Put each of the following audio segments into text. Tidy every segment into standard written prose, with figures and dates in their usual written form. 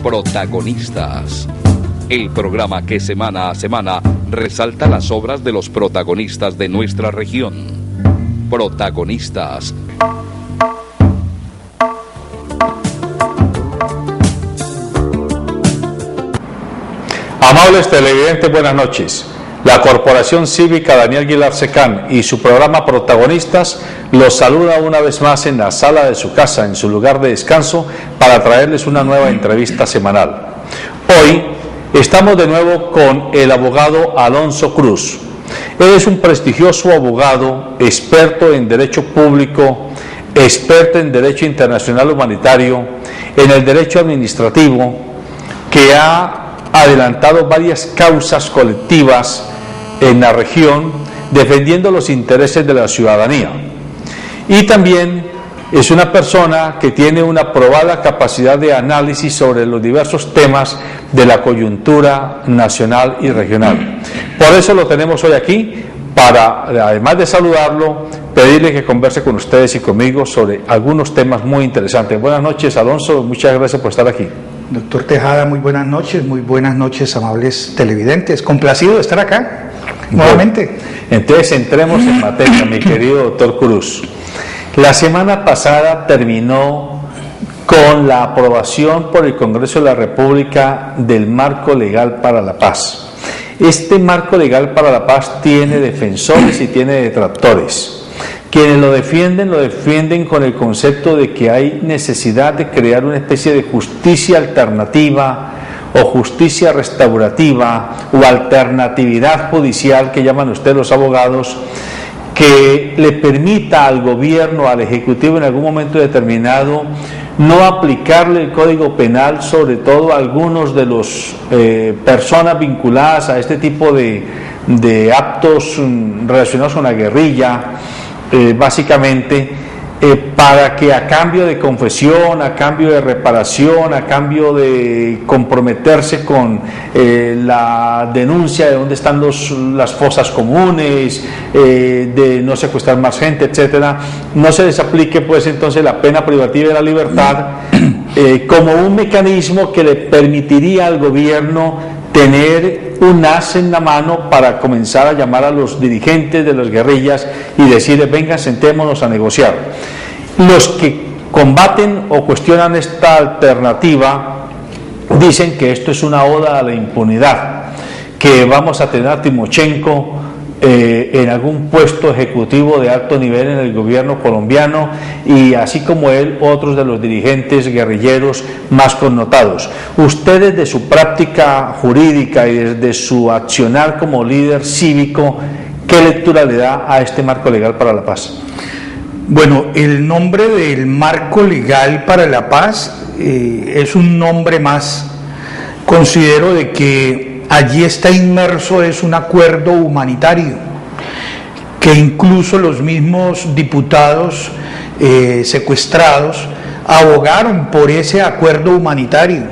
Protagonistas. El programa que semana a semana resalta las obras de los protagonistas de nuestra región. Protagonistas. Amables televidentes, buenas noches. La Corporación Cívica Daniel Aguilar Secán y su programa Protagonistas los saluda una vez más en la sala de su casa, en su lugar de descanso, para traerles una nueva entrevista semanal. Hoy estamos de nuevo con el abogado Alonso Cruz. Él es un prestigioso abogado, experto en derecho público, experto en derecho internacional humanitario, en el derecho administrativo, que ha adelantado varias causas colectivas en la región defendiendo los intereses de la ciudadanía. Y también es una persona que tiene una probada capacidad de análisis sobre los diversos temas de la coyuntura nacional y regional. Por eso lo tenemos hoy aquí, para, además de saludarlo, pedirle que converse con ustedes y conmigo sobre algunos temas muy interesantes. Buenas noches, Alonso, muchas gracias por estar aquí. Doctor Tejada, muy buenas noches, amables televidentes. Complacido de estar acá nuevamente. Entonces entremos en materia, mi querido doctor Cruz. La semana pasada terminó con la aprobación por el Congreso de la República del Marco Legal para la Paz. Este Marco Legal para la Paz tiene defensores y tiene detractores. Quienes lo defienden con el concepto de que hay necesidad de crear una especie de justicia alternativa o justicia restaurativa o alternatividad judicial, que llaman ustedes los abogados, que le permita al gobierno, al ejecutivo en algún momento determinado, no aplicarle el Código Penal, sobre todo a algunos de los personas vinculadas a este tipo de actos relacionados con la guerrilla, básicamente, para que a cambio de confesión, a cambio de reparación, a cambio de comprometerse con la denuncia de dónde están las fosas comunes, de no secuestrar más gente, etcétera, no se les aplique pues entonces la pena privativa de la libertad como un mecanismo que le permitiría al gobierno tener un as en la mano para comenzar a llamar a los dirigentes de las guerrillas y decirles: vengan, sentémonos a negociar. Los que combaten o cuestionan esta alternativa dicen que esto es una oda a la impunidad, que vamos a tener a Timochenko en algún puesto ejecutivo de alto nivel en el gobierno colombiano, y así como él, otros de los dirigentes guerrilleros más connotados. Ustedes, de su práctica jurídica y desde su accionar como líder cívico, ¿qué lectura le da a este Marco Legal para la Paz? Bueno, el nombre del Marco Legal para la Paz es un nombre más. Considero de que allí está inmerso es un acuerdo humanitario, que incluso los mismos diputados secuestrados abogaron por ese acuerdo humanitario,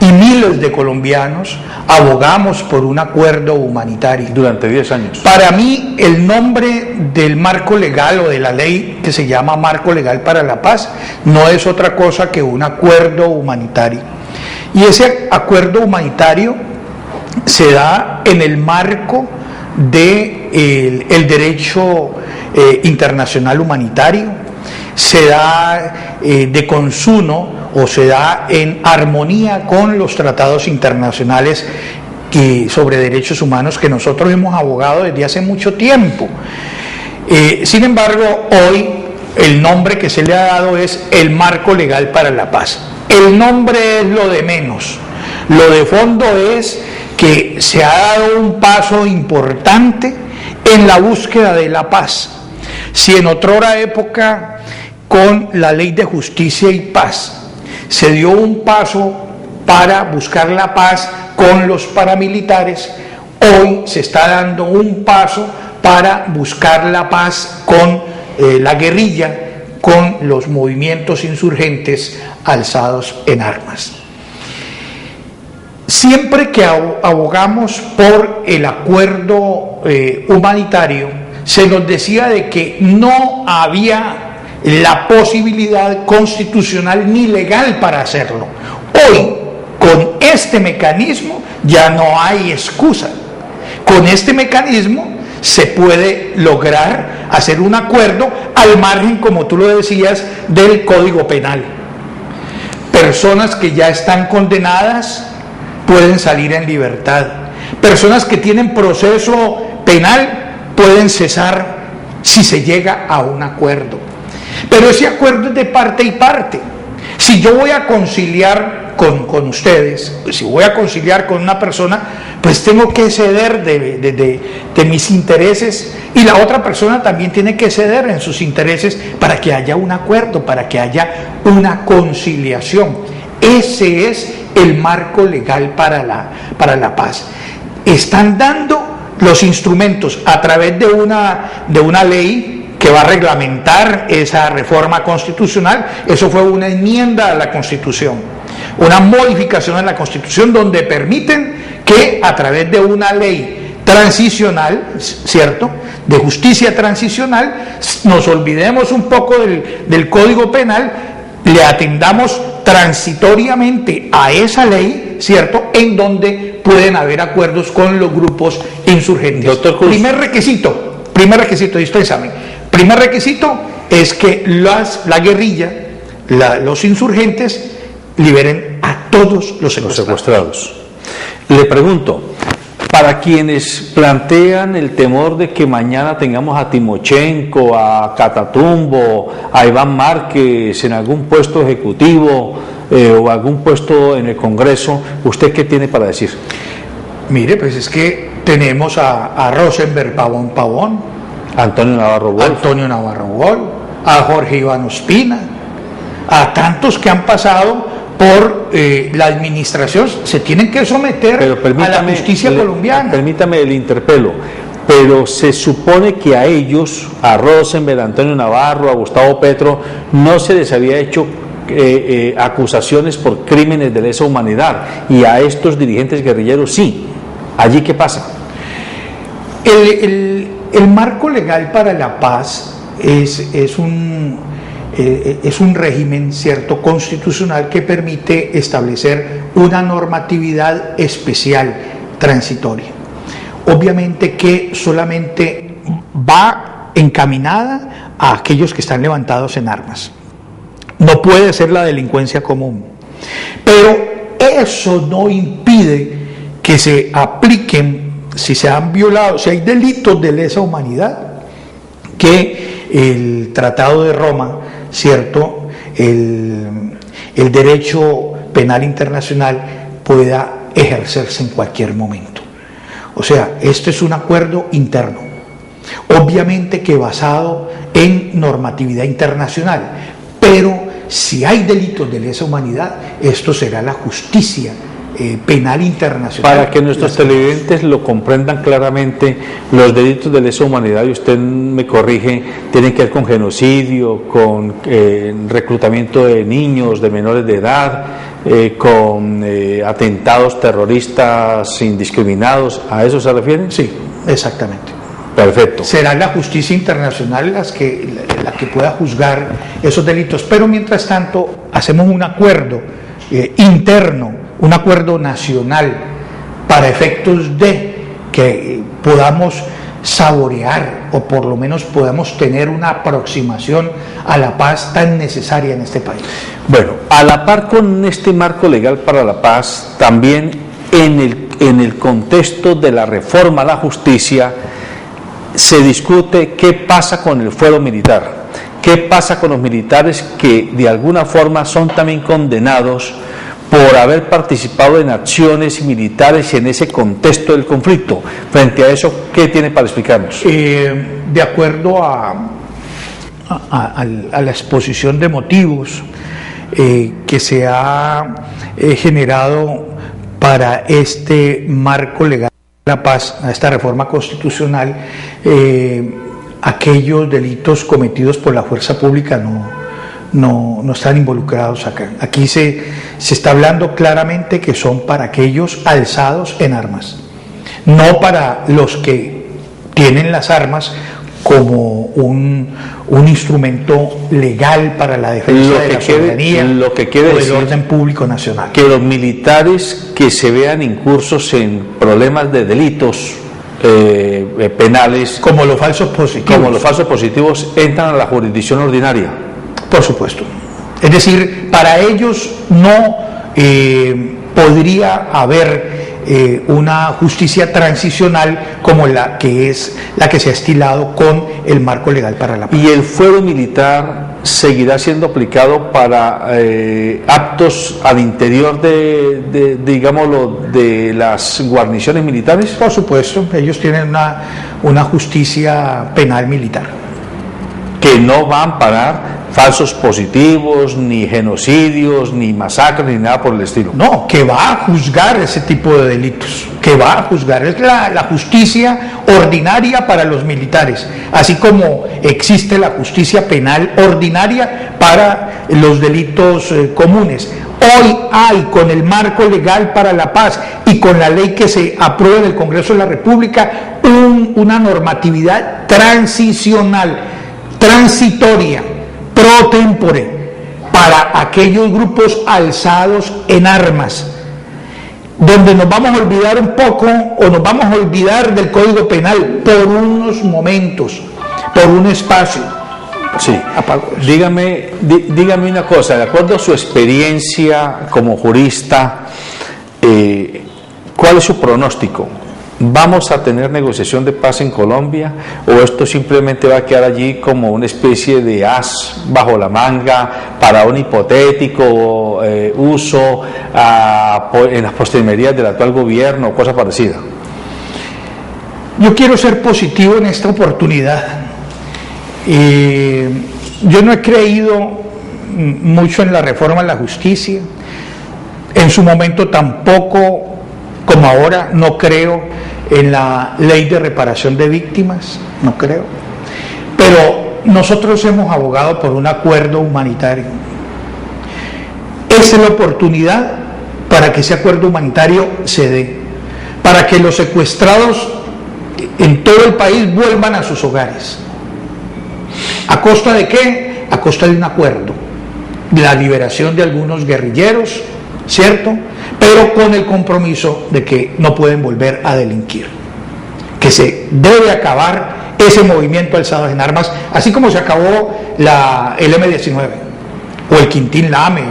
y miles de colombianos abogamos por un acuerdo humanitario durante 10 años. Para mí, el nombre del marco legal o de la ley que se llama Marco Legal para la Paz no es otra cosa que un acuerdo humanitario, y ese acuerdo humanitario se da en el marco del derecho internacional humanitario, se da de consumo o se da en armonía con los tratados internacionales sobre derechos humanos que nosotros hemos abogado desde hace mucho tiempo. Sin embargo, hoy el nombre que se le ha dado es el Marco Legal para la Paz. El nombre es lo de menos, lo de fondo es que se ha dado un paso importante en la búsqueda de la paz. Si en otrora época, con la Ley de Justicia y Paz, se dio un paso para buscar la paz con los paramilitares, hoy se está dando un paso para buscar la paz con la guerrilla, con los movimientos insurgentes alzados en armas. Siempre que abogamos por el acuerdo humanitario, se nos decía de que no había la posibilidad constitucional ni legal para hacerlo. Hoy, Con este mecanismo ya no hay excusa. Con este mecanismo se puede lograr hacer un acuerdo al margen, como tú lo decías, del Código Penal. Personas que ya están condenadas pueden salir en libertad. Personas que tienen proceso penal pueden cesar si se llega a un acuerdo. Pero ese acuerdo es de parte y parte. Si yo voy a conciliar con ustedes, si voy a conciliar con una persona, pues tengo que ceder de mis intereses, y la otra persona también tiene que ceder en sus intereses para que haya un acuerdo, para que haya una conciliación. Ese es el marco legal para la paz. Están dando los instrumentos a través de una ley que va a reglamentar esa reforma constitucional. Eso fue una enmienda a la Constitución, una modificación a la Constitución, donde permiten que a través de una ley transicional, ¿cierto?, de justicia transicional, nos olvidemos un poco del Código Penal, le atendamos transitoriamente a esa ley, ¿cierto?, en donde pueden haber acuerdos con los grupos insurgentes. Doctor Cruz. Primer requisito, dispénsame. Primer requisito es que la guerrilla, los insurgentes, liberen a todos los secuestrados. Le pregunto, para quienes plantean el temor de que mañana tengamos a Timochenko, a Catatumbo, a Iván Márquez en algún puesto ejecutivo o algún puesto en el Congreso, ¿usted qué tiene para decir? Mire, pues es que tenemos a Rosenberg Pavón, Antonio Navarro Wolf, a Jorge Iván Ospina, a tantos que han pasado por la administración, se tienen que someter a la justicia colombiana. Permítame, el interpelo, pero se supone que a ellos, a Rosenberg, a Antonio Navarro, a Gustavo Petro, no se les había hecho acusaciones por crímenes de lesa humanidad, y a estos dirigentes guerrilleros sí. ¿Allí qué pasa? El marco legal para la paz es un régimen, cierto, constitucional, que permite establecer una normatividad especial transitoria. Obviamente que solamente va encaminada a aquellos que están levantados en armas. No puede ser la delincuencia común. Pero eso no impide que se apliquen, si se han violado, si hay delitos de lesa humanidad, que el Tratado de Roma, ¿cierto?, el derecho penal internacional pueda ejercerse en cualquier momento. O sea, esto es un acuerdo interno, obviamente que basado en normatividad internacional, pero si hay delitos de lesa humanidad, esto será la justicia penal internacional. Para que nuestros televidentes lo comprendan claramente, los delitos de lesa humanidad, y usted me corrige, tienen que ver con genocidio, con reclutamiento de niños, de menores de edad, con atentados terroristas indiscriminados. ¿A eso se refieren? Sí, exactamente. Perfecto. Será la justicia internacional la que pueda juzgar esos delitos, pero mientras tanto hacemos un acuerdo interno, un acuerdo nacional, para efectos de que podamos saborear, o por lo menos podamos tener una aproximación a la paz tan necesaria en este país. Bueno, a la par con este marco legal para la paz, también en el contexto de la reforma a la justicia, se discute qué pasa con el fuero militar, qué pasa con los militares que de alguna forma son también condenados por haber participado en acciones militares en ese contexto del conflicto. Frente a eso, ¿qué tiene para explicarnos? De acuerdo a la exposición de motivos que se ha generado para este marco legal de la paz, a esta reforma constitucional, aquellos delitos cometidos por la fuerza pública no están involucrados acá. Aquí se está hablando claramente que son para aquellos alzados en armas, no para los que tienen las armas como un instrumento legal para la defensa de la soberanía lo que quiere o del decir orden público nacional. Que los militares que se vean incursos en problemas de delitos penales, como los falsos positivos, entran a la jurisdicción ordinaria. Por supuesto. Es decir, para ellos no podría haber una justicia transicional como la que se ha estilado con el marco legal para la paz. ¿Y el fuero militar seguirá siendo aplicado para actos al interior de las guarniciones militares? Por supuesto, ellos tienen una justicia penal militar. Que no va a amparar falsos positivos, ni genocidios, ni masacres, ni nada por el estilo. No, que va a juzgar ese tipo de delitos, que va a juzgar. Es la justicia ordinaria para los militares, así como existe la justicia penal ordinaria para los delitos comunes. Hoy hay, con el marco legal para la paz y con la ley que se aprueba en el Congreso de la República, una normatividad transicional, transitoria, pro tempore, para aquellos grupos alzados en armas, donde nos vamos a olvidar un poco o nos vamos a olvidar del Código Penal por unos momentos, por un espacio. Sí, dígame una cosa, de acuerdo a su experiencia como jurista, ¿cuál es su pronóstico? ¿Vamos a tener negociación de paz en Colombia o esto simplemente va a quedar allí como una especie de as bajo la manga para un hipotético uso en las postrimerías del actual gobierno o cosa parecida? Yo quiero ser positivo en esta oportunidad. Yo no he creído mucho en la reforma de la justicia. En su momento tampoco, como ahora, no creo en la ley de reparación de víctimas, no creo. Pero nosotros hemos abogado por un acuerdo humanitario. Esa es la oportunidad para que ese acuerdo humanitario se dé, para que los secuestrados en todo el país vuelvan a sus hogares. ¿A costa de qué? A costa de un acuerdo, de la liberación de algunos guerrilleros, ¿cierto? Pero con el compromiso de que no pueden volver a delinquir, que se debe acabar ese movimiento alzado en armas, así como se acabó el M-19 o el Quintín Lame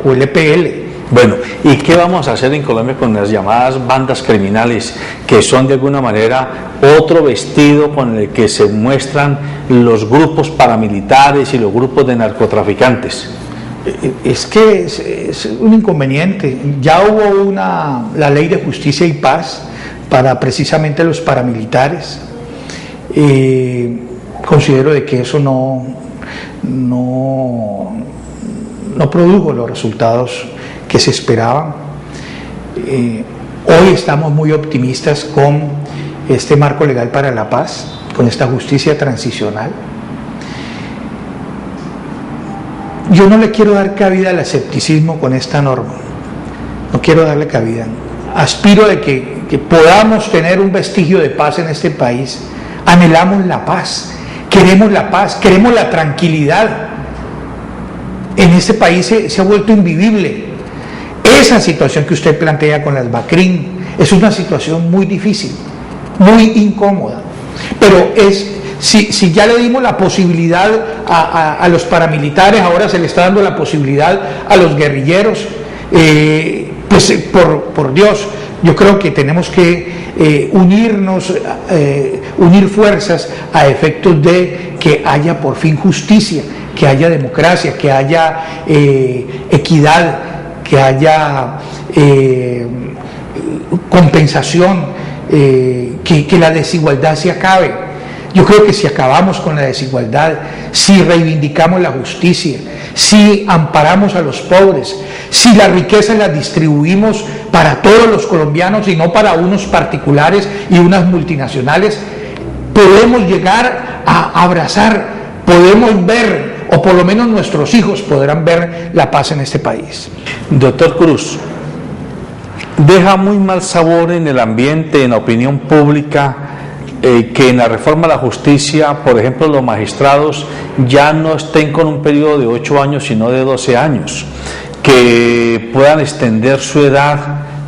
o el EPL. Bueno, ¿y qué vamos a hacer en Colombia con las llamadas bandas criminales, que son de alguna manera otro vestido con el que se muestran los grupos paramilitares y los grupos de narcotraficantes? Es que es un inconveniente. Ya hubo la ley de justicia y paz para precisamente los paramilitares. Considero de que eso no produjo los resultados que se esperaban. Hoy estamos muy optimistas con este marco legal para la paz, con esta justicia transicional. Yo no le quiero dar cabida al escepticismo con esta norma, no quiero darle cabida. Aspiro de que podamos tener un vestigio de paz en este país. Anhelamos la paz, queremos la tranquilidad. En este país se ha vuelto invivible. Esa situación que usted plantea con las BACRIM es una situación muy difícil, muy incómoda, pero si ya le dimos la posibilidad a los paramilitares, ahora se le está dando la posibilidad a los guerrilleros, pues por Dios, yo creo que tenemos que unir fuerzas a efectos de que haya por fin justicia, que haya democracia, que haya equidad, que haya compensación, que la desigualdad se acabe. Yo creo que si acabamos con la desigualdad, si reivindicamos la justicia, si amparamos a los pobres, si la riqueza la distribuimos para todos los colombianos y no para unos particulares y unas multinacionales, podemos llegar a abrazar, podemos ver, o por lo menos nuestros hijos podrán ver la paz en este país. Doctor Cruz, deja muy mal sabor en el ambiente, en la opinión pública, que en la reforma a la justicia, por ejemplo, los magistrados ya no estén con un periodo de 8 años, sino de 12 años, que puedan extender su edad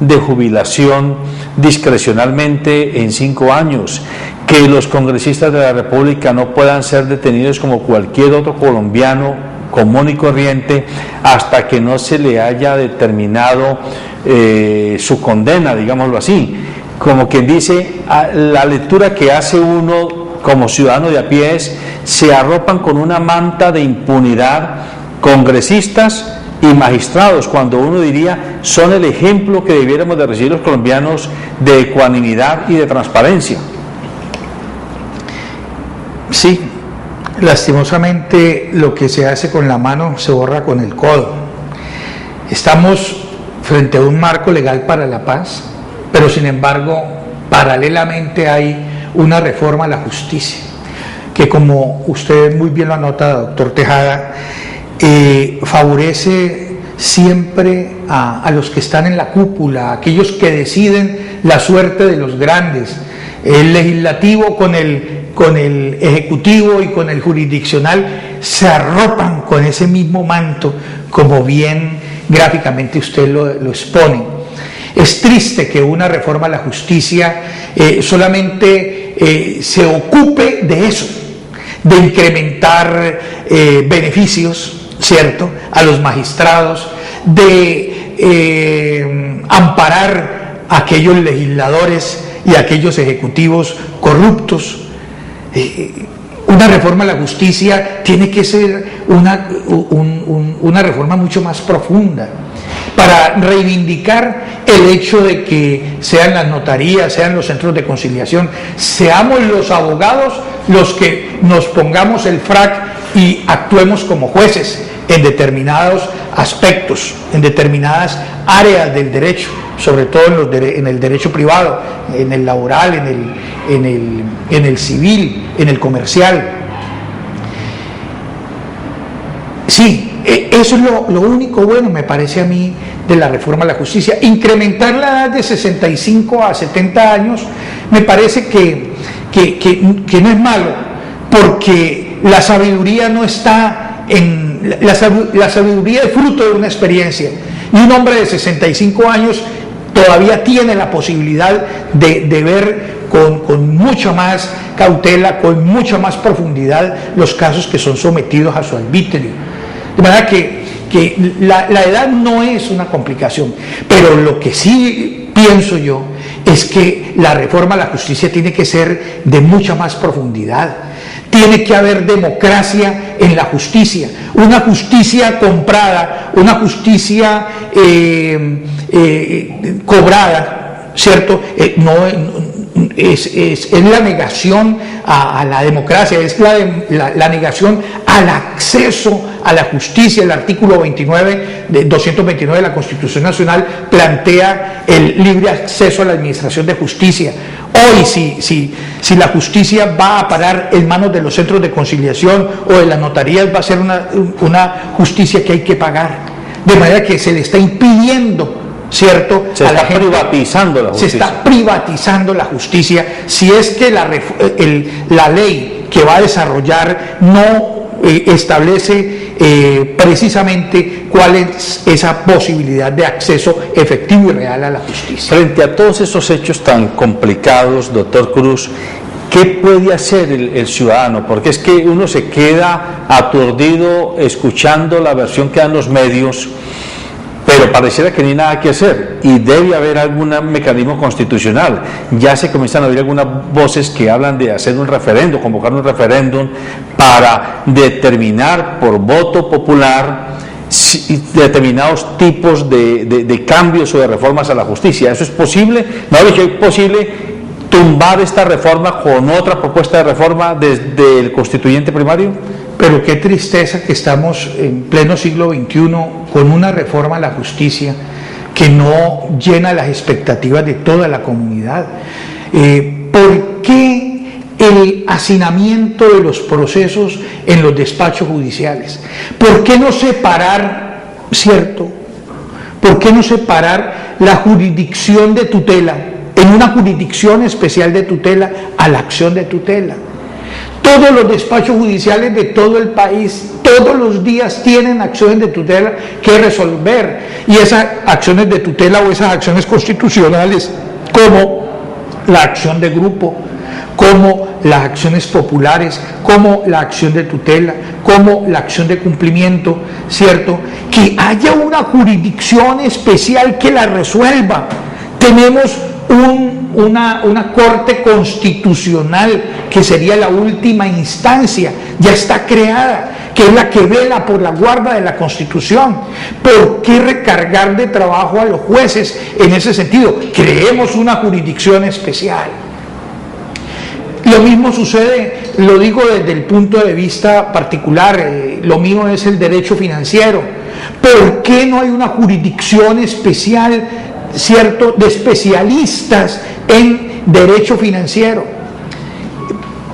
de jubilación discrecionalmente en 5 años, que los congresistas de la República no puedan ser detenidos como cualquier otro colombiano común y corriente hasta que no se le haya determinado su condena, digámoslo así. Como quien dice, la lectura que hace uno como ciudadano de a pie es: se arropan con una manta de impunidad congresistas y magistrados, cuando uno diría son el ejemplo que debiéramos de recibir los colombianos de ecuanimidad y de transparencia. Sí, lastimosamente lo que se hace con la mano se borra con el codo. Estamos frente a un marco legal para la paz, pero sin embargo paralelamente hay una reforma a la justicia que, como usted muy bien lo anota, doctor Tejada, favorece siempre a los que están en la cúpula, a aquellos que deciden la suerte de los grandes. El legislativo con el ejecutivo y con el jurisdiccional se arropan con ese mismo manto, como bien gráficamente usted lo expone. Es triste que una reforma a la justicia solamente se ocupe de eso, de incrementar beneficios, ¿cierto?, a los magistrados, de amparar a aquellos legisladores y a aquellos ejecutivos corruptos. Una reforma a la justicia tiene que ser una reforma mucho más profunda, para reivindicar el hecho de que sean las notarías, sean los centros de conciliación, seamos los abogados los que nos pongamos el frac y actuemos como jueces en determinados aspectos, en determinadas áreas del derecho, sobre todo en el derecho privado, en el laboral, en el civil, en el comercial. Sí, eso es lo único bueno, me parece a mí, de la reforma a la justicia. Incrementar la edad de 65 a 70 años me parece que no es malo, porque la sabiduría no está en... La sabiduría es fruto de una experiencia, y un hombre de 65 años todavía tiene la posibilidad de ver con mucha más cautela, con mucha más profundidad los casos que son sometidos a su arbitrio. De manera que la edad no es una complicación, pero lo que sí pienso yo es que la reforma a la justicia tiene que ser de mucha más profundidad. Tiene que haber democracia en la justicia, una justicia comprada, una justicia cobrada, ¿cierto? Es la negación a la democracia, es la negación al acceso a la justicia. El artículo 229 de la Constitución Nacional plantea el libre acceso a la administración de justicia. Hoy, si la justicia va a parar en manos de los centros de conciliación o de las notarías, va a ser una justicia que hay que pagar, de manera que se le está impidiendo, ¿cierto? Se está privatizando la justicia. Se está privatizando la justicia, si es que la ley que va a desarrollar no establece precisamente cuál es esa posibilidad de acceso efectivo y real a la justicia. Frente a todos esos hechos tan complicados, doctor Cruz, ¿qué puede hacer el ciudadano? Porque es que uno se queda aturdido escuchando la versión que dan los medios, pero pareciera que no hay nada que hacer, y debe haber algún mecanismo constitucional. Ya se comienzan a oír algunas voces que hablan de hacer un referéndum, convocar un referéndum para determinar por voto popular determinados tipos de cambios o de reformas a la justicia. ¿Eso es posible? ¿No es posible tumbar esta reforma con otra propuesta de reforma desde el constituyente primario? Pero qué tristeza que estamos en pleno siglo XXI con una reforma a la justicia que no llena las expectativas de toda la comunidad. ¿Por qué el hacinamiento de los procesos en los despachos judiciales? ¿Por qué no separar, cierto? ¿Por qué no separar la jurisdicción de tutela en una jurisdicción especial de tutela a la acción de tutela. Todos los despachos judiciales de todo el país, todos los días tienen acciones de tutela que resolver, y esas acciones de tutela o esas acciones constitucionales, como la acción de grupo, como las acciones populares, como la acción de tutela, como la acción de cumplimiento, ¿cierto? Que haya una jurisdicción especial que la resuelva. Tenemos una corte constitucional que sería la última instancia, ya está creada, que es la que vela por la guarda de la Constitución. ¿Por qué recargar de trabajo a los jueces en ese sentido? Creemos una jurisdicción especial. Lo mismo sucede, lo digo desde el punto de vista particular, lo mío es el derecho financiero. ¿Por qué no hay una jurisdicción especial, cierto, de especialistas en derecho financiero?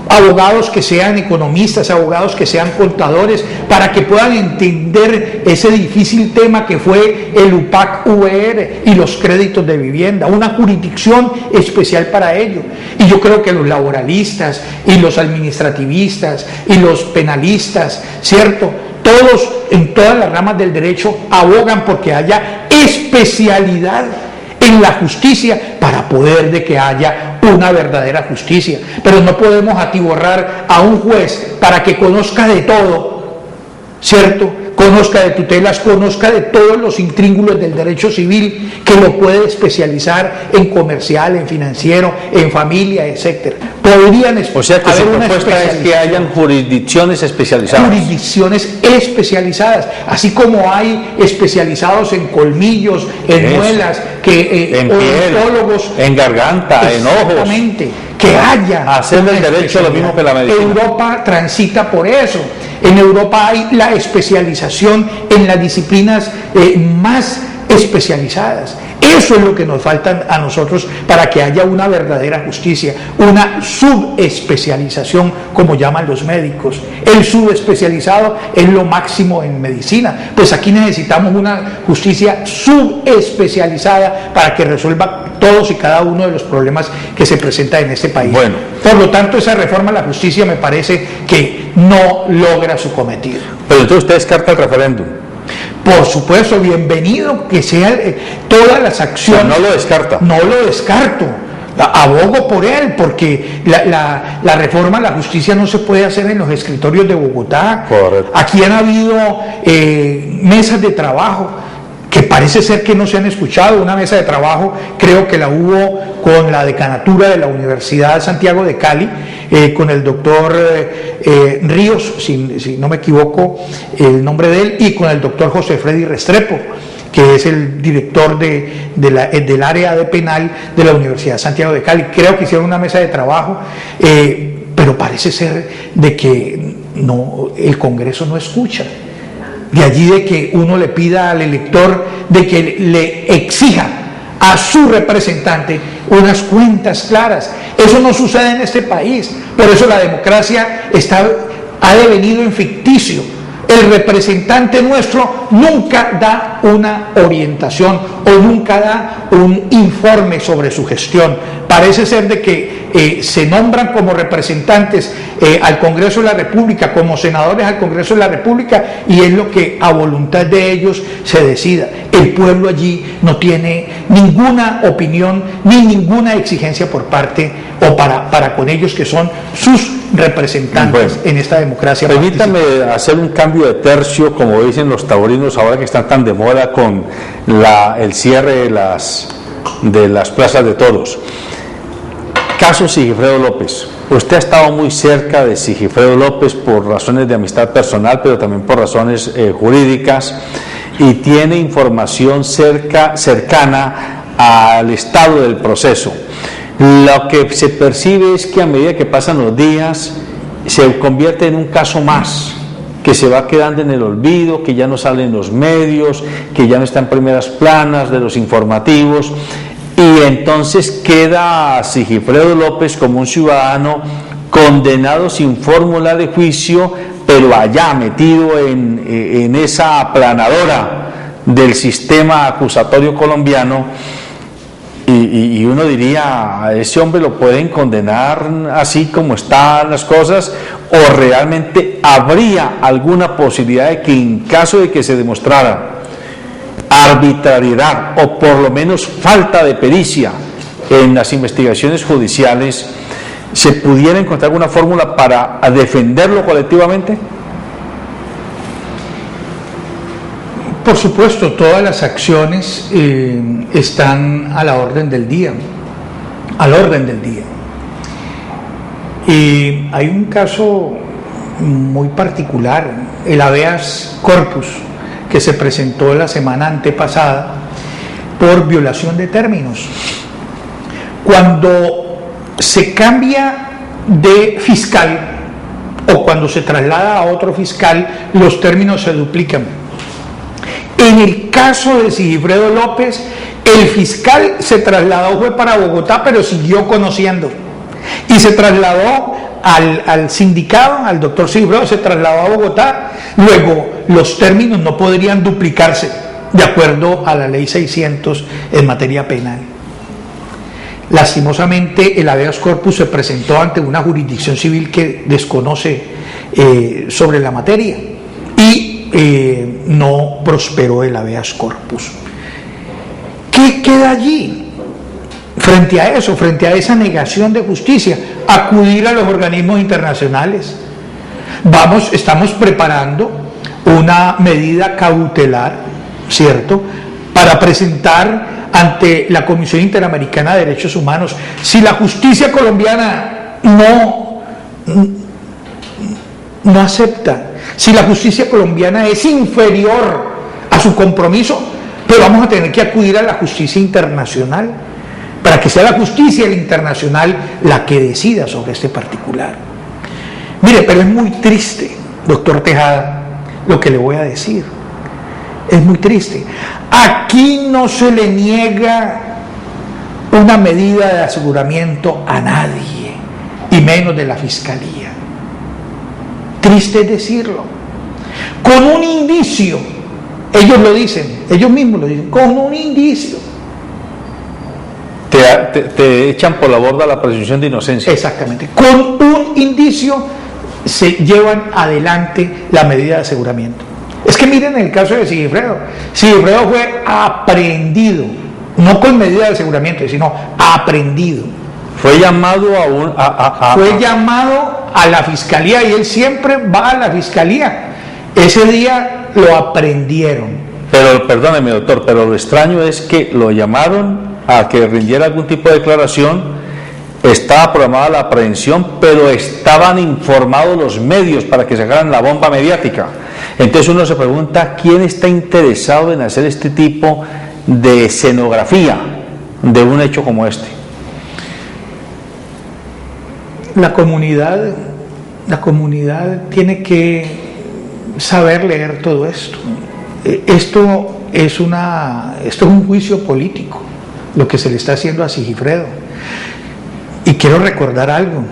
Abogados que sean economistas, abogados que sean contadores, para que puedan entender ese difícil tema que fue el UPAC-VR y los créditos de vivienda, una jurisdicción especial para ello. Y yo creo que los laboralistas y los administrativistas y los penalistas, ¿cierto?, todos en todas las ramas del derecho abogan porque haya especialidad en la justicia para poder de que haya una verdadera justicia. Pero no podemos atiborrar a un juez para que conozca de todo, ¿cierto? Conozca de tutelas, conozca de todos los intríngulos del derecho civil, que lo puede especializar en comercial, en financiero, en familia, etcétera. Podrían, o sea que su propuesta es que hayan jurisdicciones especializadas. Jurisdicciones especializadas, así como hay especializados en colmillos, en muelas, en odontólogos, en garganta, en ojos. Exactamente, que haya. Hacer el derecho lo mismo que la medicina. Europa transita por eso. En Europa hay la especialización en las disciplinas más especializadas. Eso es lo que nos falta a nosotros para que haya una verdadera justicia, una subespecialización, como llaman los médicos. El subespecializado es lo máximo en medicina. Pues aquí necesitamos una justicia subespecializada para que resuelva todos y cada uno de los problemas que se presentan en este país. Bueno. Por lo tanto, esa reforma a la justicia me parece que no logra su cometido. Pero entonces usted descarta el referéndum. Por supuesto, bienvenido que sean todas las acciones. No lo descarta. No lo descarto. Abogo por él, porque la reforma a la justicia no se puede hacer en los escritorios de Bogotá. Correcto. Aquí han habido mesas de trabajo que parece ser que no se han escuchado. Una mesa de trabajo creo que la hubo con la decanatura de la Universidad Santiago de Cali, con el doctor Ríos, si no me equivoco el nombre de él, y con el doctor José Freddy Restrepo, que es el director del área de penal de la Universidad Santiago de Cali. Creo que hicieron una mesa de trabajo, pero parece ser de que el Congreso no escucha. De allí de que uno le pida al elector de que le exija a su representante unas cuentas claras. Eso no sucede en este país. Por eso la democracia ha devenido en ficticio. El representante nuestro nunca da una orientación o nunca da un informe sobre su gestión. Parece ser de que se nombran como representantes al Congreso de la República, como senadores al Congreso de la República, y es lo que a voluntad de ellos se decida. El pueblo allí no tiene ninguna opinión ni ninguna exigencia por parte o para con ellos, que son sus representantes en esta democracia. Permítame hacer un cambio de tercio, como dicen los taurinos ahora que están tan de moda con el cierre de las plazas de toros. Caso Sigifredo López. Usted ha estado muy cerca de Sigifredo López por razones de amistad personal, pero también por razones jurídicas, y tiene información cercana al estado del proceso. Lo que se percibe es que a medida que pasan los días se convierte en un caso más, que se va quedando en el olvido, que ya no sale en los medios, que ya no está en primeras planas de los informativos, y entonces queda Sigifredo López como un ciudadano condenado sin fórmula de juicio, pero allá metido en esa aplanadora del sistema acusatorio colombiano, y uno diría, a ese hombre lo pueden condenar así como están las cosas, o realmente habría alguna posibilidad de que en caso de que se demostrara arbitrariedad o por lo menos falta de pericia en las investigaciones judiciales, se pudiera encontrar alguna fórmula para defenderlo colectivamente. Por supuesto, todas las acciones están a la orden del día, al orden del día. Y hay un caso muy particular, el habeas corpus, que se presentó la semana antepasada por violación de términos. Cuando se cambia de fiscal o cuando se traslada a otro fiscal, los términos se duplican. En el caso de Sigifredo López, el fiscal se trasladó, fue para Bogotá, pero siguió conociendo. Y se trasladó al sindicado, al doctor Sigifredo, se trasladó a Bogotá. Luego, los términos no podrían duplicarse, de acuerdo a la ley 600 en materia penal. Lastimosamente, el habeas corpus se presentó ante una jurisdicción civil que desconoce sobre la materia y no prosperó el habeas corpus. ¿Qué queda allí? Frente a eso, frente a esa negación de justicia, acudir a los organismos internacionales. Estamos preparando una medida cautelar, ¿cierto?, para presentar ante la Comisión Interamericana de Derechos Humanos. Si la justicia colombiana no acepta, si la justicia colombiana es inferior a su compromiso, pues vamos a tener que acudir a la justicia internacional para que sea la justicia internacional la que decida sobre este particular. Mire, pero es muy triste, doctor Tejada, lo que le voy a decir. Es muy triste. Aquí no se le niega una medida de aseguramiento a nadie, y menos de la Fiscalía. Triste es decirlo. Con un indicio, ellos lo dicen, ellos mismos lo dicen, con un indicio. Te echan por la borda la presunción de inocencia. Exactamente. Con un indicio se llevan adelante la medida de aseguramiento. Es que miren el caso de Sigifredo. Sigifredo fue aprehendido, no con medida de aseguramiento, sino aprehendido. Fue llamado fue llamado a la Fiscalía y él siempre va a la Fiscalía. Ese día lo aprehendieron. Pero, perdóneme, doctor, pero lo extraño es que lo llamaron a que rindiera algún tipo de declaración, estaba programada la aprehensión, pero estaban informados los medios para que sacaran la bomba mediática. Entonces uno se pregunta, ¿quién está interesado en hacer este tipo de escenografía de un hecho como este? La comunidad tiene que saber leer todo esto. Esto es un juicio político, lo que se le está haciendo a Sigifredo. Y quiero recordar algo.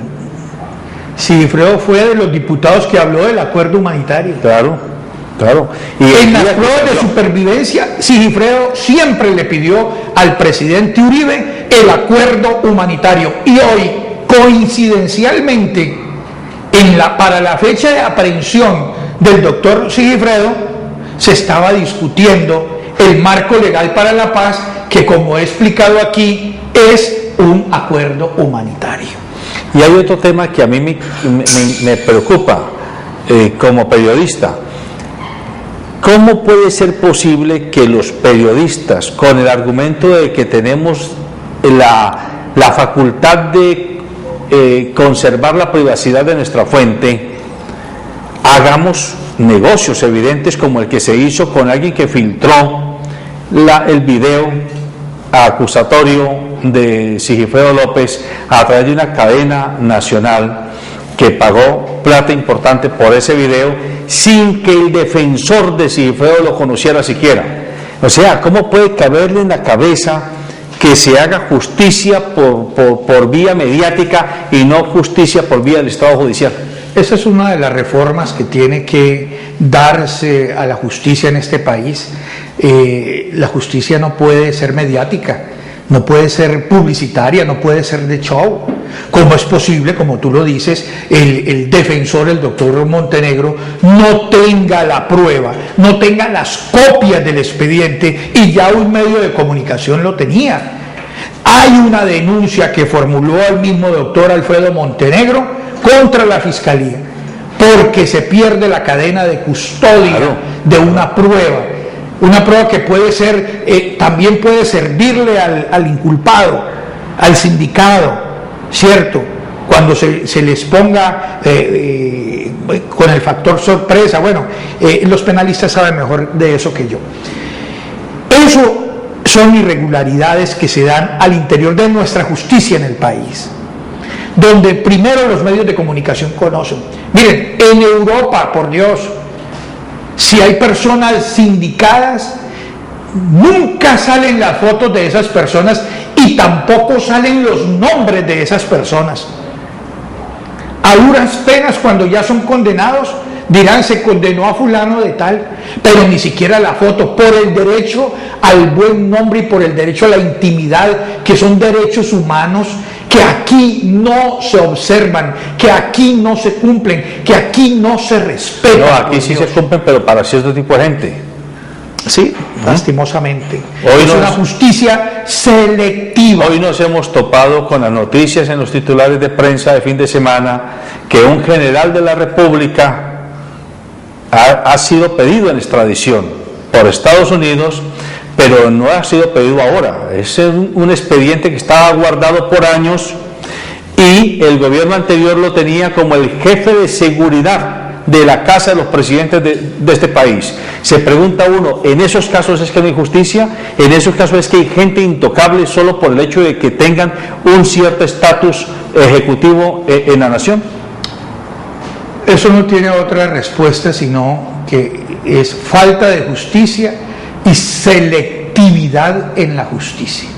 Sigifredo fue de los diputados que habló del acuerdo humanitario. Claro. Y en las pruebas de supervivencia, Sigifredo siempre le pidió al presidente Uribe el acuerdo humanitario. Y hoy, coincidencialmente, para la fecha de aprehensión del doctor Sigifredo, se estaba discutiendo el marco legal para la paz, que, como he explicado aquí, es un acuerdo humanitario. Y hay otro tema que a mí me preocupa como periodista. ¿Cómo puede ser posible que los periodistas, con el argumento de que tenemos la facultad de conservar la privacidad de nuestra fuente, hagamos negocios evidentes como el que se hizo con alguien que filtró el video acusatorio de Sigifredo López a través de una cadena nacional que pagó plata importante por ese video sin que el defensor de Sigifredo lo conociera siquiera? O sea, ¿cómo puede caberle en la cabeza que se haga justicia por vía mediática y no justicia por vía del Estado judicial? Esa es una de las reformas que tiene que darse a la justicia en este país. La justicia no puede ser mediática, no puede ser publicitaria, no puede ser de show. ¿Cómo es posible, como tú lo dices, el defensor, el doctor Montenegro, no tenga la prueba, no tenga las copias del expediente y ya un medio de comunicación lo tenía? Hay una denuncia que formuló el mismo doctor Alfredo Montenegro contra la Fiscalía, porque se pierde la cadena de custodia de una prueba que puede ser, también puede servirle al inculpado, al sindicado, ¿cierto? Cuando se les ponga con el factor sorpresa. Bueno, los penalistas saben mejor de eso que yo. Eso son irregularidades que se dan al interior de nuestra justicia en el país, donde primero los medios de comunicación conocen. Miren, en Europa, por Dios, si hay personas sindicadas, nunca salen las fotos de esas personas y tampoco salen los nombres de esas personas. A duras penas, cuando ya son condenados, dirán: se condenó a fulano de tal, pero ni siquiera la foto, por el derecho al buen nombre y por el derecho a la intimidad, que son derechos humanos que aquí no se observan, que aquí no se cumplen, que aquí no se respetan. No, aquí sí se cumplen, pero para cierto tipo de gente. Sí, lastimosamente. Hoy es una justicia selectiva. Hoy nos hemos topado con las noticias en los titulares de prensa de fin de semana que un general de la República ha sido pedido en extradición por Estados Unidos, pero no ha sido pedido ahora. Es un expediente que estaba guardado por años y el gobierno anterior lo tenía como el jefe de seguridad de la casa de los presidentes de este país. Se pregunta uno, ¿en esos casos es que no hay justicia? ¿En esos casos es que hay gente intocable solo por el hecho de que tengan un cierto estatus ejecutivo en la nación? Eso no tiene otra respuesta sino que es falta de justicia y selectividad en la justicia.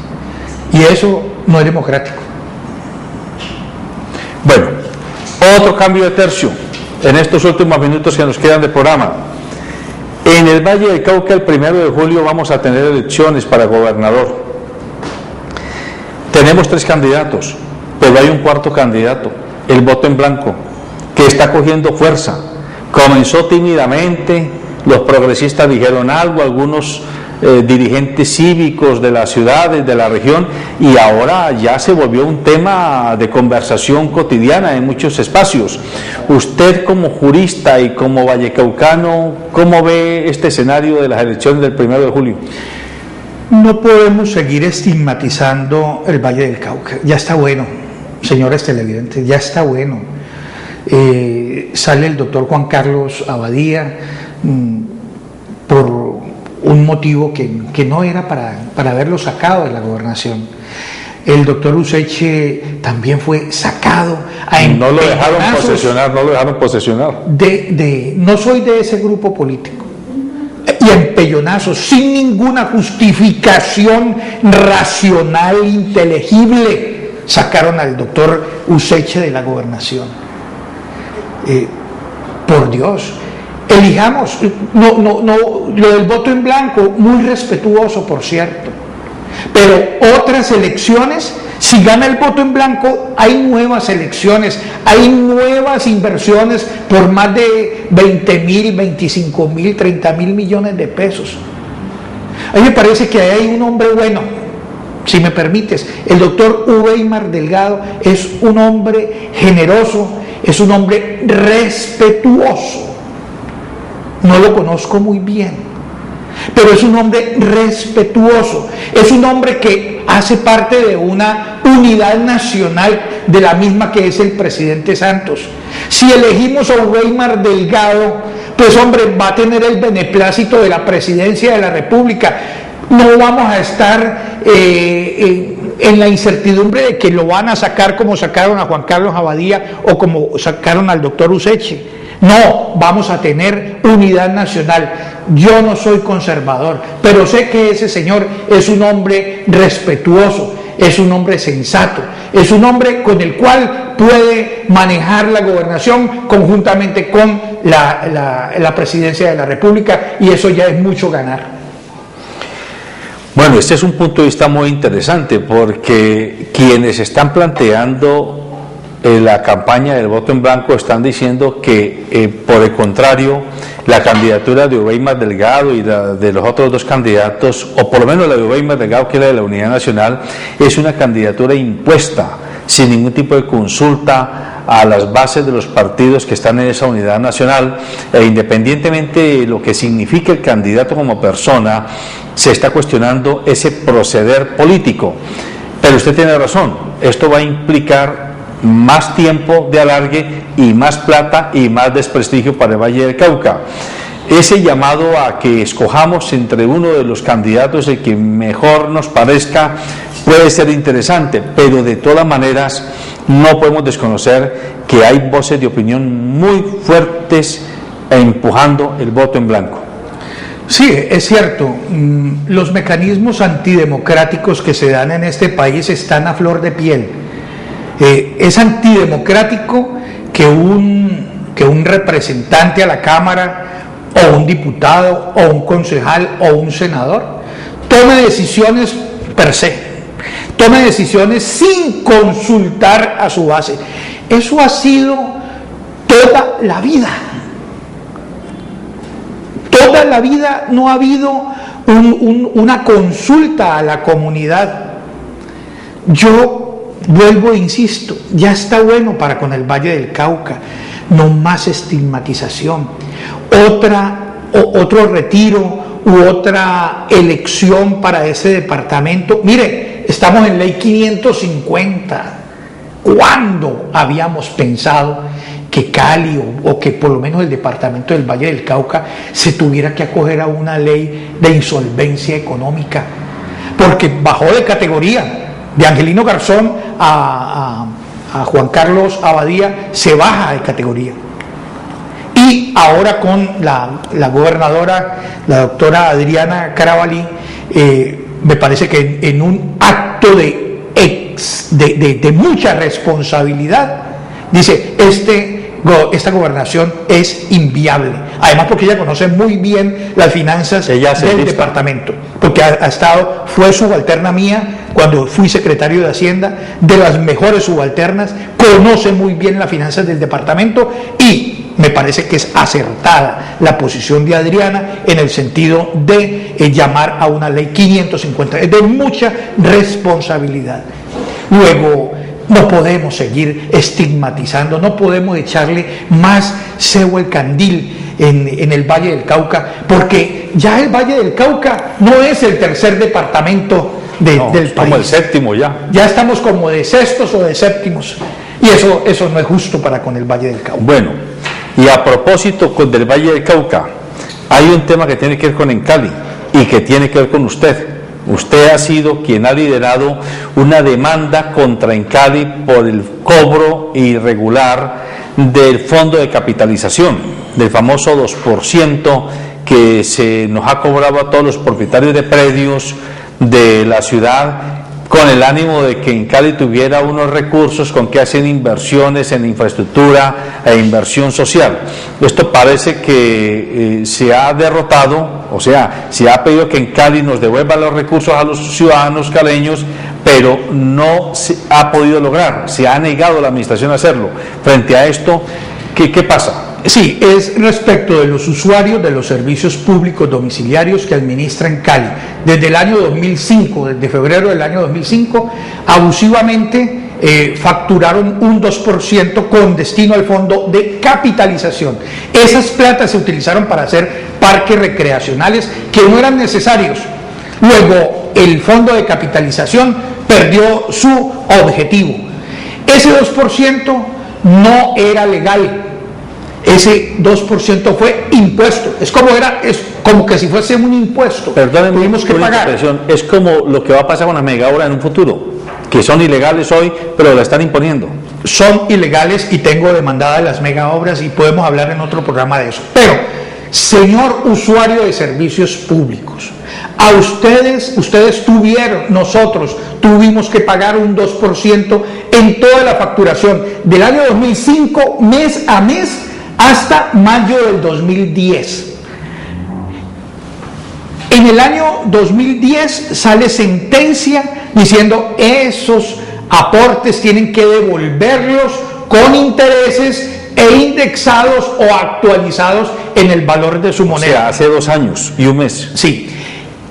Y eso no es democrático. Bueno, otro cambio de tercio en estos últimos minutos que nos quedan de programa. En el Valle del Cauca, el 1 de julio, vamos a tener elecciones para gobernador. Tenemos 3 candidatos, pero hay un cuarto candidato, el voto en blanco, que está cogiendo fuerza. Comenzó tímidamente, los progresistas dijeron algo, algunos dirigentes cívicos de las ciudades, de la región, y ahora ya se volvió un tema de conversación cotidiana en muchos espacios. Usted, como jurista y como vallecaucano, ¿cómo ve este escenario de las elecciones del 1 de julio? No podemos seguir estigmatizando el Valle del Cauca. Ya está bueno, señores televidentes, ya está bueno. Sale el doctor Juan Carlos Abadía por un motivo que no era para haberlo sacado de la gobernación. El doctor Useche también fue sacado a no lo dejaron posesionar. No soy de ese grupo político. Y empellonazos, sin ninguna justificación racional, inteligible, sacaron al doctor Useche de la gobernación. Por Dios, elijamos, lo del voto en blanco, muy respetuoso, por cierto, pero otras elecciones, si gana el voto en blanco, hay nuevas elecciones, hay nuevas inversiones por más de 20.000, 25.000, 30.000 millones de pesos. A mí me parece que hay un hombre bueno, si me permites, el doctor Weimar Delgado es un hombre generoso, es un hombre respetuoso. No lo conozco muy bien, pero es un hombre respetuoso, es un hombre que hace parte de una unidad nacional de la misma que es el presidente Santos. Si elegimos a Weimar Delgado, pues hombre, va a tener el beneplácito de la presidencia de la República. No vamos a estar en la incertidumbre de que lo van a sacar como sacaron a Juan Carlos Abadía o como sacaron al doctor Useche. No, vamos a tener unidad nacional. Yo no soy conservador, pero sé que ese señor es un hombre respetuoso, es un hombre sensato, es un hombre con el cual puede manejar la gobernación conjuntamente con la presidencia de la República, y eso ya es mucho ganar. Bueno, este es un punto de vista muy interesante porque quienes están planteando la campaña del voto en blanco están diciendo que, por el contrario, la candidatura de Obeymar Delgado y la de los otros dos candidatos, o por lo menos la de Obeymar Delgado, que es la de la Unidad Nacional, es una candidatura impuesta, sin ningún tipo de consulta a las bases de los partidos que están en esa Unidad Nacional, e independientemente de lo que signifique el candidato como persona, se está cuestionando ese proceder político. Pero usted tiene razón, esto va a implicar más tiempo de alargue y más plata y más desprestigio para el Valle del Cauca. Ese llamado a que escojamos entre uno de los candidatos el que mejor nos parezca puede ser interesante, pero de todas maneras no podemos desconocer que hay voces de opinión muy fuertes empujando el voto en blanco. Sí, es cierto, los mecanismos antidemocráticos que se dan en este país están a flor de piel. Es antidemocrático que un representante a la Cámara, o un diputado, o un concejal, o un senador tome decisiones per se, tome decisiones sin consultar a su base. Eso ha sido toda la vida. Toda la vida no ha habido una consulta a la comunidad. Yo vuelvo e insisto, ya está bueno para con el Valle del Cauca, no más estigmatización, otro retiro u otra elección para ese departamento. Mire, estamos en ley 550. ¿Cuándo habíamos pensado que Cali o que por lo menos el departamento del Valle del Cauca se tuviera que acoger a una ley de insolvencia económica? Porque bajó de categoría. De Angelino Garzón a Juan Carlos Abadía se baja de categoría. Y ahora con la gobernadora, la doctora Adriana Carabalí, me parece que en un acto de mucha responsabilidad, dice, esta gobernación es inviable. Además porque ella conoce muy bien las finanzas del departamento, porque fue subalterna mía cuando fui secretario de Hacienda, de las mejores subalternas, conoce muy bien las finanzas del departamento y me parece que es acertada la posición de Adriana en el sentido de llamar a una ley 550, es de mucha responsabilidad. Luego, no podemos seguir estigmatizando, no podemos echarle más cebo al candil en el Valle del Cauca, porque ya el Valle del Cauca no es el tercer departamento del país. Como el séptimo ya. Ya estamos como de sextos o de séptimos, y eso no es justo para con el Valle del Cauca. Bueno, y a propósito del Valle del Cauca, hay un tema que tiene que ver con Encali y que tiene que ver con usted. Usted ha sido quien ha liderado una demanda contra Encali por el cobro irregular del fondo de capitalización, del famoso 2% que se nos ha cobrado a todos los propietarios de predios de la ciudad, con el ánimo de que Encali tuviera unos recursos con que hacer inversiones en infraestructura e inversión social. Esto parece que se ha derrotado, o sea, se ha pedido que Encali nos devuelva los recursos a los ciudadanos caleños, pero no se ha podido lograr, se ha negado la administración a hacerlo. Frente a esto, ¿qué pasa? Sí, es respecto de los usuarios de los servicios públicos domiciliarios que administran Cali. Desde el año 2005, desde febrero del año 2005, abusivamente facturaron un 2% con destino al fondo de capitalización. Esas platas se utilizaron para hacer parques recreacionales que no eran necesarios. Luego, el fondo de capitalización perdió su objetivo. Ese 2% no era legal. Ese 2% fue impuesto. Es como que si fuese un impuesto. Perdónenme, tuvimos que pagar. Es como lo que va a pasar con las megaobras en un futuro, que son ilegales hoy, pero la están imponiendo. Son ilegales y tengo demandadas las megaobras y podemos hablar en otro programa de eso. Pero, señor usuario de servicios públicos, a ustedes nosotros tuvimos que pagar un 2% en toda la facturación del año 2005, mes a mes, hasta mayo del 2010. En el año 2010 sale sentencia diciendo esos aportes tienen que devolverlos con intereses e indexados o actualizados en el valor de su moneda. O sea, hace 2 años y un mes. Sí.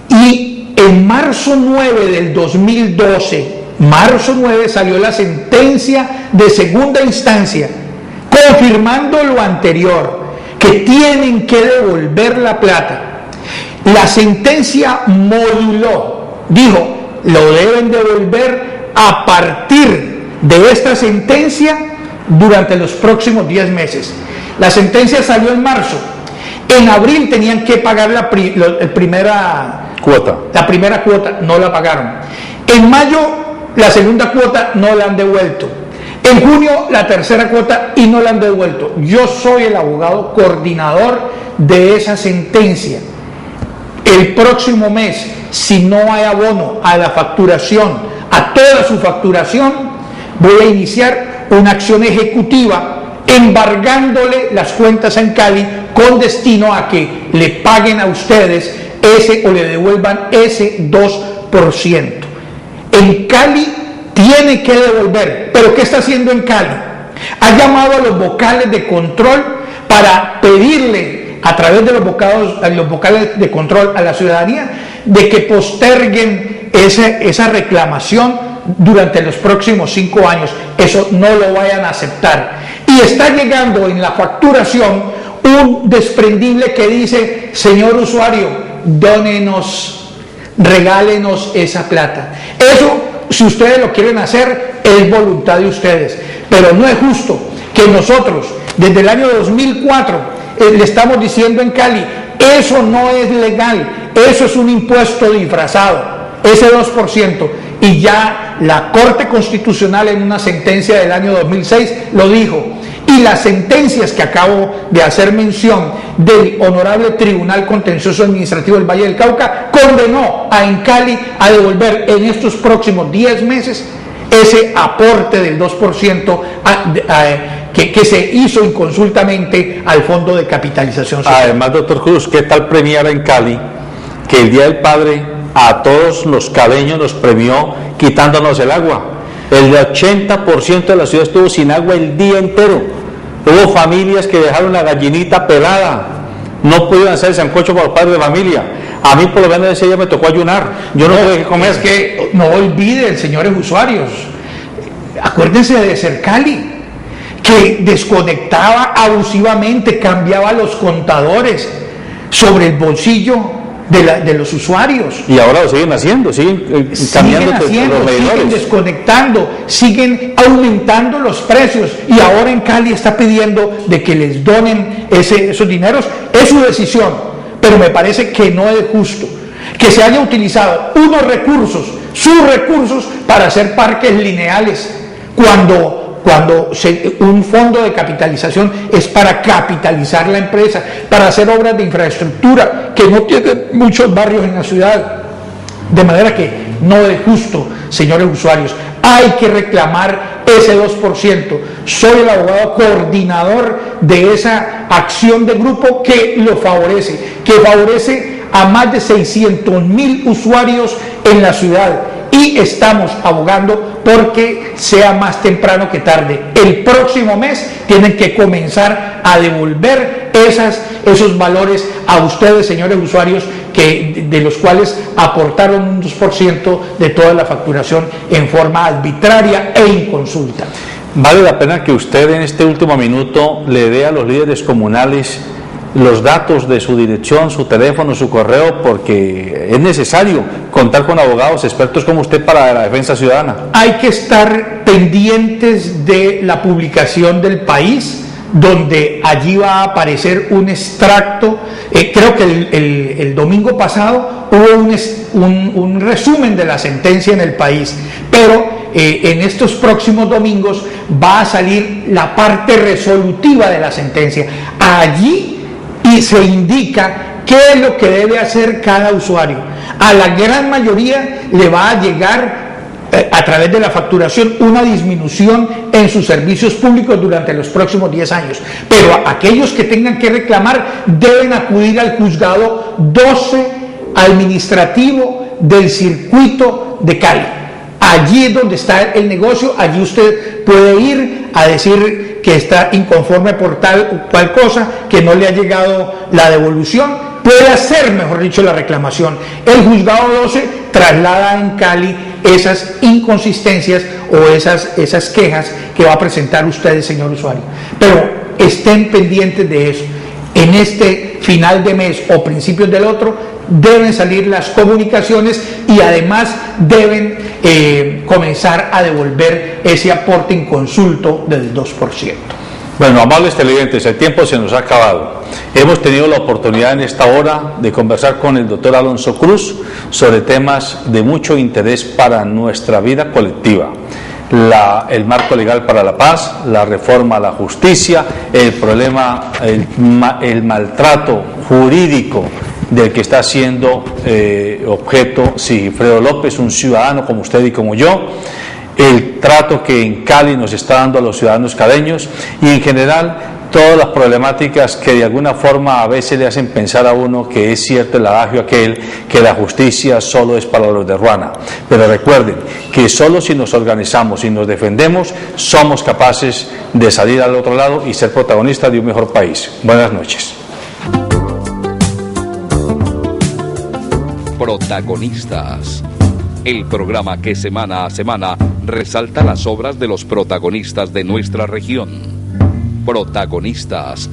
Y en marzo 9 del 2012, marzo 9, salió la sentencia de segunda instancia, confirmando lo anterior, que tienen que devolver la plata. La sentencia moduló, dijo, lo deben devolver a partir de esta sentencia durante los próximos 10 meses. La sentencia salió en marzo. En abril tenían que pagar la primera cuota, no la pagaron. En mayo la segunda cuota no la han devuelto. En junio la tercera cuota y no la han devuelto. Yo soy el abogado coordinador de esa sentencia. El próximo mes, si no hay abono a la facturación, a toda su facturación, voy a iniciar una acción ejecutiva embargándole las cuentas en Cali con destino a que le paguen a ustedes ese o le devuelvan ese 2%. En Cali tiene que devolver, pero ¿qué está haciendo en Cali? Ha llamado a los vocales de control para pedirle a través de los vocales de control a la ciudadanía de que posterguen esa reclamación durante los próximos 5 años. Eso no lo vayan a aceptar. Y está llegando en la facturación un desprendible que dice: señor usuario, dónenos, regálenos esa plata. Eso, si ustedes lo quieren hacer, es voluntad de ustedes, pero no es justo que nosotros desde el año 2004 le estamos diciendo en Cali: eso no es legal, eso es un impuesto disfrazado, ese 2%, y ya la Corte Constitucional en una sentencia del año 2006 lo dijo. Y las sentencias que acabo de hacer mención del Honorable Tribunal Contencioso Administrativo del Valle del Cauca condenó a Encali a devolver en estos próximos 10 meses ese aporte del 2% que se hizo inconsultamente al Fondo de Capitalización Social. Además, doctor Cruz, ¿qué tal premiar en Cali que el Día del Padre a todos los caleños nos premió quitándonos el agua? El 80% de la ciudad estuvo sin agua el día entero. Hubo familias que dejaron la gallinita pelada, no pudieron hacer el sancocho para los padres de familia. A mí por lo menos ese día me tocó ayunar, yo no tuve que comer. Es que no olviden, señores usuarios, acuérdense de Cercali, que desconectaba abusivamente, cambiaba los contadores sobre el bolsillo de los usuarios. Y ahora lo siguen haciendo, siguen cambiando los medidores. Siguen desconectando, siguen aumentando los precios, y ahora en Cali está pidiendo de que les donen esos dineros. Es su decisión, pero me parece que no es justo que se haya utilizado sus recursos para hacer parques lineales, cuando un fondo de capitalización es para capitalizar la empresa, para hacer obras de infraestructura que no tienen muchos barrios en la ciudad. De manera que no es justo, señores usuarios. Hay que reclamar ese 2%. Soy el abogado coordinador de esa acción de grupo que lo favorece, a más de 600.000 usuarios en la ciudad. Y estamos abogando porque sea más temprano que tarde. El próximo mes tienen que comenzar a devolver esos valores a ustedes, señores usuarios, de los cuales aportaron un 2% de toda la facturación en forma arbitraria e inconsulta. Vale la pena que usted en este último minuto le dé a los líderes comunales los datos de su dirección, su teléfono, su correo, porque es necesario contar con abogados expertos como usted para la defensa ciudadana. Hay que estar pendientes de la publicación del País, donde allí va a aparecer un extracto. Creo que el domingo pasado hubo un resumen de la sentencia en el País, pero en estos próximos domingos va a salir la parte resolutiva de la sentencia. Allí y se indica qué es lo que debe hacer cada usuario. A la gran mayoría le va a llegar a través de la facturación una disminución en sus servicios públicos durante los próximos 10 años, pero aquellos que tengan que reclamar deben acudir al juzgado 12 administrativo del circuito de Cali. Allí es donde está el negocio, allí usted puede ir a decir que está inconforme por tal o cual cosa, que no le ha llegado la devolución, puede hacer, mejor dicho, la reclamación. El juzgado 12 traslada en Cali esas inconsistencias o esas quejas que va a presentar usted, señor usuario. Pero estén pendientes de eso. En este final de mes o principios del otro deben salir las comunicaciones y además deben comenzar a devolver ese aporte inconsulto del 2%. Bueno, amables televidentes, el tiempo se nos ha acabado. Hemos tenido la oportunidad en esta hora de conversar con el doctor Alonso Cruz sobre temas de mucho interés para nuestra vida colectiva. El marco legal para la paz, la reforma a la justicia, el problema, el maltrato jurídico del que está siendo objeto Sigifredo López, un ciudadano como usted y como yo, el trato que en Cali nos está dando a los ciudadanos caleños y en general todas las problemáticas que de alguna forma a veces le hacen pensar a uno que es cierto el adagio aquel que la justicia solo es para los de Ruana. Pero recuerden que solo si nos organizamos y nos defendemos somos capaces de salir al otro lado y ser protagonistas de un mejor país. Buenas noches. Protagonistas. El programa que semana a semana resalta las obras de los protagonistas de nuestra región. Protagonistas.